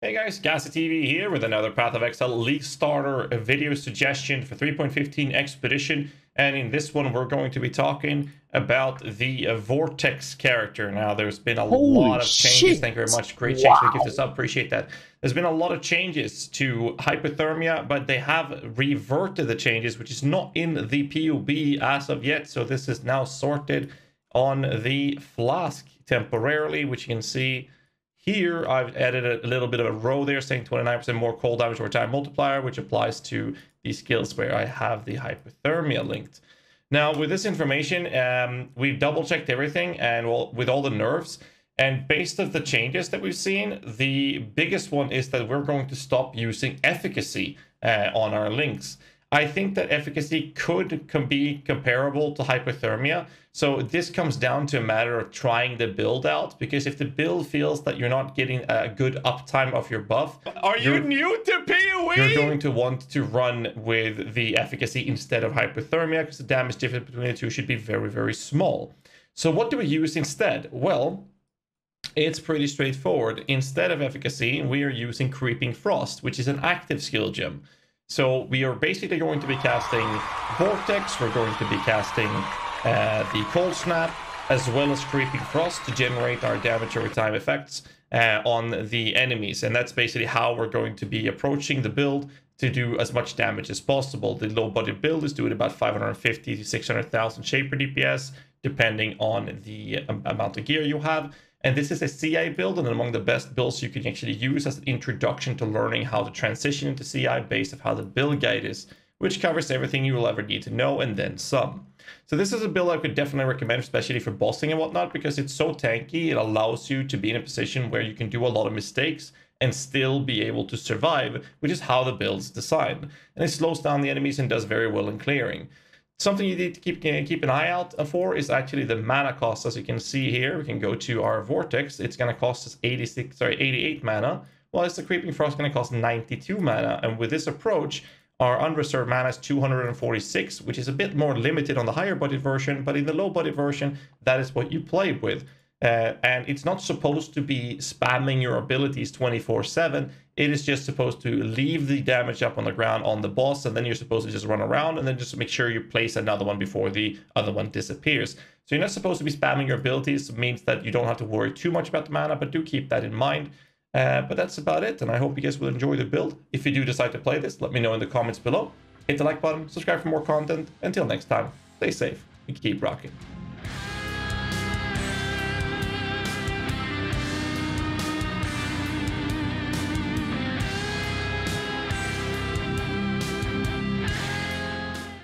Hey guys, Gaza TV here with another Path of Exile League Starter video suggestion for 3.15 Expedition. And in this one, we're going to be talking about the Vortex character. Now, there's been a lot of changes. Shit. Thank you very much. Great Wow. change to give this up. Appreciate that. There's been a lot of changes to Hypothermia, but they have reverted the changes, which is not in the POB as of yet. So this is now sorted on the Flask temporarily, which you can see here. I've added a little bit of a row there saying 29% more cold damage over time multiplier, which applies to the skills where I have the hypothermia linked. Now, with this information, we've double checked everything and with all the nerfs. And based on the changes that we've seen, the biggest one is that we're going to stop using efficacy on our links. I think that efficacy could be comparable to hypothermia. So this comes down to a matter of trying the build out, because if the build feels that you're not getting a good uptime of your buff, Are you new to PoE? you're going to want to run with the efficacy instead of hypothermia, because the damage difference between the two should be very, very small. So what do we use instead? Well, it's pretty straightforward. Instead of efficacy, we are using Creeping Frost, which is an active skill gem. So we are basically going to be casting Vortex, we're going to be casting the Cold Snap, as well as Creeping Frost to generate our damage over time effects on the enemies. And that's basically how we're going to be approaching the build to do as much damage as possible. The low budget build is doing about 550 to 600,000 Shaper DPS, depending on the amount of gear you have. And this is a CI build, and among the best builds you can actually use as an introduction to learning how to transition into CI based on how the build guide is, which covers everything you will ever need to know and then some. So this is a build I could definitely recommend, especially for bossing and whatnot, because it's so tanky. It allows you to be in a position where you can do a lot of mistakes and still be able to survive, which is how the build's designed. And it slows down the enemies and does very well in clearing. Something you need to keep an eye out for is actually the mana cost. As you can see here, we can go to our Vortex. It's going to cost us 88 mana, while the Creeping Frost is going to cost 92 mana. And with this approach, our unreserved mana is 246, which is a bit more limited on the higher budget version, but in the low budget version, that is what you play with. And it's not supposed to be spamming your abilities 24/7. It is just supposed to leave the damage up on the ground on the boss, and then you're supposed to just run around and then just make sure you place another one before the other one disappears. So you're not supposed to be spamming your abilities. It means that you don't have to worry too much about the mana, but do keep that in mind. But that's about it, and I hope you guys will enjoy the build. If you do decide to play this, let me know in the comments below. Hit the like button, subscribe for more content. Until next time, stay safe and keep rocking.